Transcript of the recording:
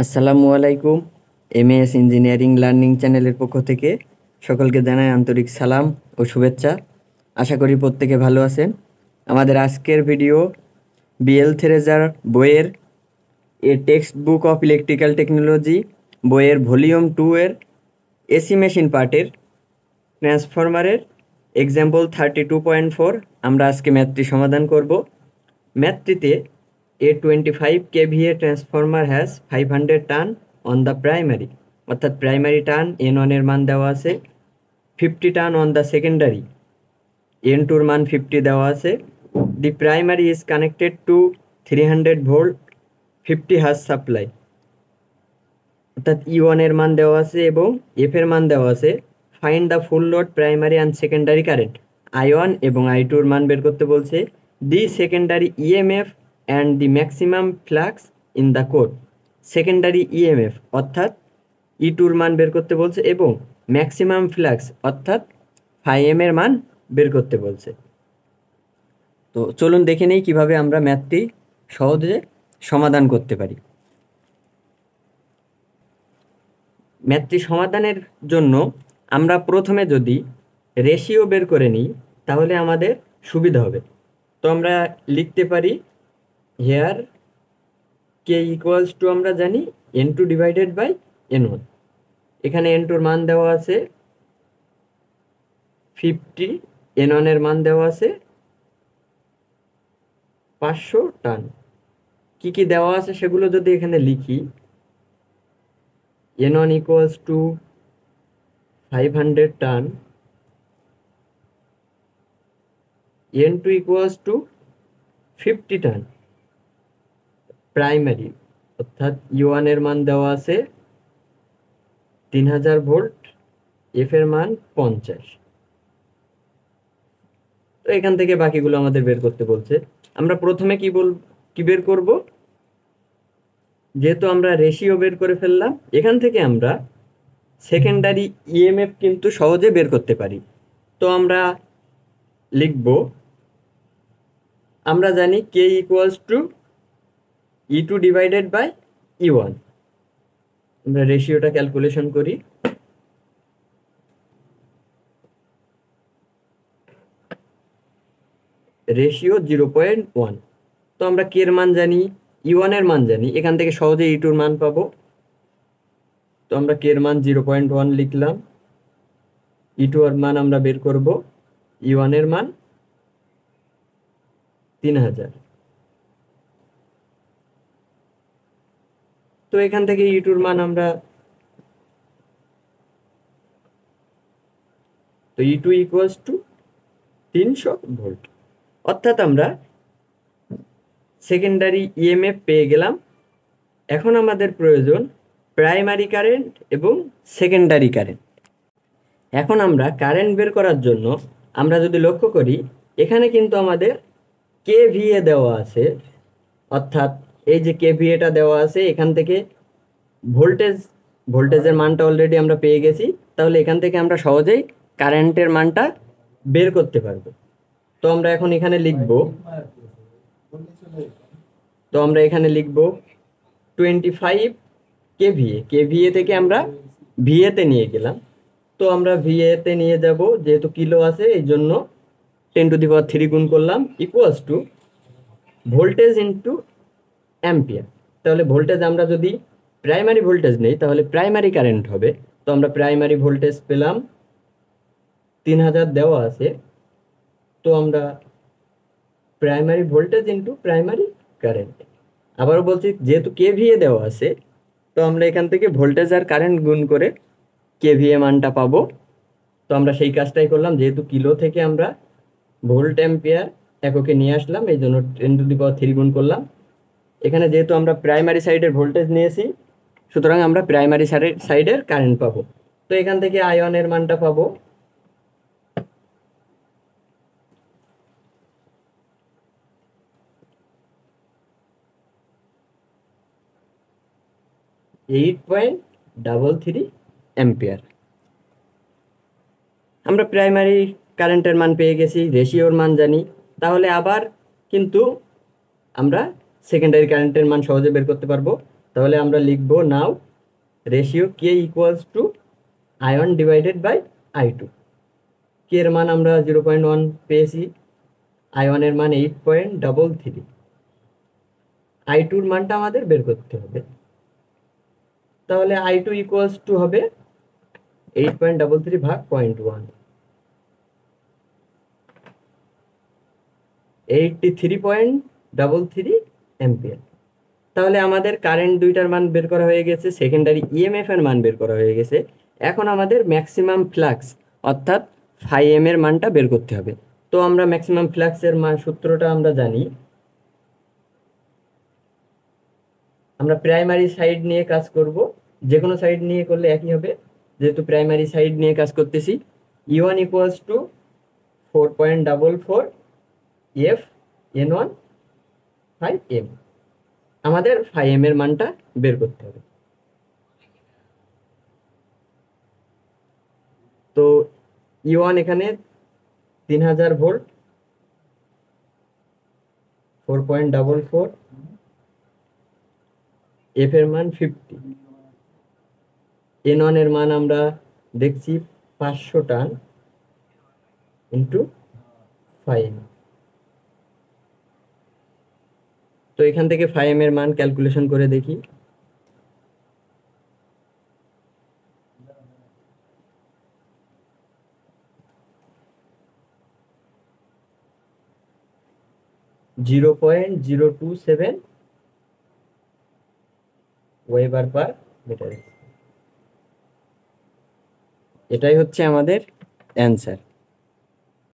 আসসালামু আলাইকুম। এমএএস engineering learning চ্যানেলের পক্ষ থেকে সকলকে জানাই আন্তরিক সালাম ও শুভেচ্ছা। আশা করি প্রত্যেকে ভালো আছেন। আমাদের আজকের ভিডিও বিএল থেরেজার বইয়ের a text book of electrical technology বইয়ের ভলিউম 2 এর এসি মেশিন পার্টের ট্রান্সফরমারের এক্সাম্পল 32.4 আমরা আজকে ম্যাথটি সমাধান করব। ম্যাথটিতে a 25 kVA transformer has 500 turn on the primary, অর্থাৎ প্রাইমারি টার্ন N1 এর মান দেওয়া আছে, 50 turn on the secondary N2 এর মান 50 দেওয়া আছে। The primary is connected to 300 volt 50 hertz supply, অর্থাৎ E1 এর মান দেওয়া আছে এবং F এর মান দেওয়া আছে। Find the full load primary and secondary current, I1 এবং I2 এর মান বের করতে বলছে। The secondary EMF and the maximum flux in the core, secondary EMF অর্থাৎ E2 এর মান বের করতে বলছে এবং ম্যাক্সিমাম ফ্লাক্স অর্থাৎ φm এর মান বের করতে বলছে। তো চলুন দেখে নেই কিভাবে আমরা ম্যাথটি সহজে সমাধান করতে পারি। ম্যাথটি সমাধানের জন্য আমরা প্রথমে যদি রেশিও বের করে নিই তাহলে আমাদের সুবিধা হবে। তো আমরা লিখতে পারি হেয়ার কে ইকুয়ালস টু আমরা জানি N2 ডিভাইডেড বাই N1। এখানে N2 এর মান দেওয়া আছে 50, N1 এর মান দেওয়া আছে 500 টার্ন। কি কি দেওয়া আছে সেগুলো যদি এখানে লিখি, N1 equals to 500 turn, N2 equals to 50 turn primary, অর্থাৎ E1 এর মান দেওয়া আছে 3000 ভোল্ট, F এর মান 50। তো এখান থেকে বাকিগুলো আমাদের বের করতে বলছে। আমরা প্রথমে কি বের করব, যেহেতু আমরা রেশিও বের করে ফেললাম, এখান থেকে আমরা সেকেন্ডারি EMF কিন্তু সহজে বের করতে পারি। তো আমরা লিখব, আমরা জানি K equals to E2 divided by E1। আমরা রেশিওটা ক্যালকুলেশন করি। রেশিও 0.1। তো আমরা কে এর মান জানি, E1 এর মান জানি, এখান থেকে সহজে E2 এর মান পাবো। তো আমরা কে এর মান 0.1 লিখলাম, E2 এর মান আমরা বের করব, E1 এর মান 3000। তো এখান থেকে E2 এর মান আমরা, তো E2 ইকুয়ালস টু 300 ভোল্ট, অর্থাৎ আমরা সেকেন্ডারি EMF পেয়ে গেলাম। এখন আমাদের প্রয়োজন প্রাইমারি কারেন্ট এবং সেকেন্ডারি কারেন্ট। এখন আমরা কারেন্ট বের করার জন্য আমরা যদি লক্ষ্য করি, এখানে কিন্তু আমাদের KVA দেওয়া আছে, অর্থাৎ এই যে KVAটা দেওয়া আছে, এখান থেকে ভোল্টেজের মানটা অলরেডি আমরা পেয়ে গেছি। তাহলে এখান থেকে আমরা সহজেই কারেন্টের মানটা বের করতে পারবো। তো আমরা এখন এখানে লিখব, 25 KVA থেকে আমরা VA তে নিয়ে গেলাম। তো আমরা VA তে নিয়ে যাব, যেহেতু কিলো আছে এই জন্য 10⁻³ গুণ করলাম, equals to voltage into ampere. তাহলে ভোল্টেজ আমরা যদি প্রাইমারি ভোল্টেজ নেই তাহলে প্রাইমারি কারেন্ট হবে। তো আমরা প্রাইমারি ভোল্টেজ পেলাম 3000 দেওয়া আছে। তো আমরা primary voltage into primary current, আবারও বলছি যেহেতু KVA দেওয়া আছে, তো আমরা এখান থেকে ভোল্টেজ আর কারেন্ট গুণ করে KVA মানটা পাবো। তো আমরা সেই কাজটাই করলাম, যেহেতু কিলো থেকে আমরা ভোল্ট অ্যাম্পিয়ার এককে নিয়ে আসলাম, এই জন্য 10⁻³ গুণ করলাম। এখানে যেহেতু আমরা প্রাইমারি সাইডের ভোল্টেজ নিয়েছি, সুতরাং আমরা প্রাইমারি সাইডের কারেন্ট পাবো। তো এখান থেকে I1 এর মানটা পাবো 8.33 অ্যাম্পিয়ার। আমরা প্রাইমারি কারেন্টের মান পেয়ে গেছি, রেশিওর মান জানি, তাহলে আবার কিন্তু আমরা সেকেন্ডারি কারেন্টের মান সহজে বের করতে পারবো। তাহলে আমরা লিখবো now ratio K equals to I one divided by I2। K এর মান আমরা 0.1 পেয়েছি, আয়নের মান 8.33, I2 এর মানটা আমাদের বের করতে হবে। তাহলে I2 ইকুয়ালস টু হবে 8.33 ভাগ 0.1, 83.33 অ্যাম্পিয়ার। তাহলে আমাদের কারেন্ট দুইটার মান বের করা হয়ে গেছে, সেকেন্ডারি ইএমএফ এর মান বের করা হয়ে গেছে। এখন আমাদের ম্যাক্সিমাম ফ্লাক্স অর্থাৎ ফাই এম এর মানটা বের করতে হবে। তো আমরা ম্যাক্সিমাম ফ্লাক্সের মান সূত্রটা আমরা জানি। আমরা প্রাইমারি সাইড নিয়ে কাজ করব, যে কোনো সাইড নিয়ে করলে একই হবে, যেহেতু প্রাইমারি সাইড নিয়ে কাজ করতেছি। E1 equals to 4.44 F N1 phi m. আমাদের ফাই এম এর মানটা বের করতে হবে। তো E1 এখানে 3000 ভোল্ট, 4.44, এফ এর মান 50, N1 এর মান আমরা দেখছি 500 টান ইন্টু 5। তো এখান থেকে 5 এর মান ক্যালকুলেশন করে দেখি। (0.027 ওয়েবার পার মিটার। এটাই হচ্ছে আমাদের অ্যান্সার।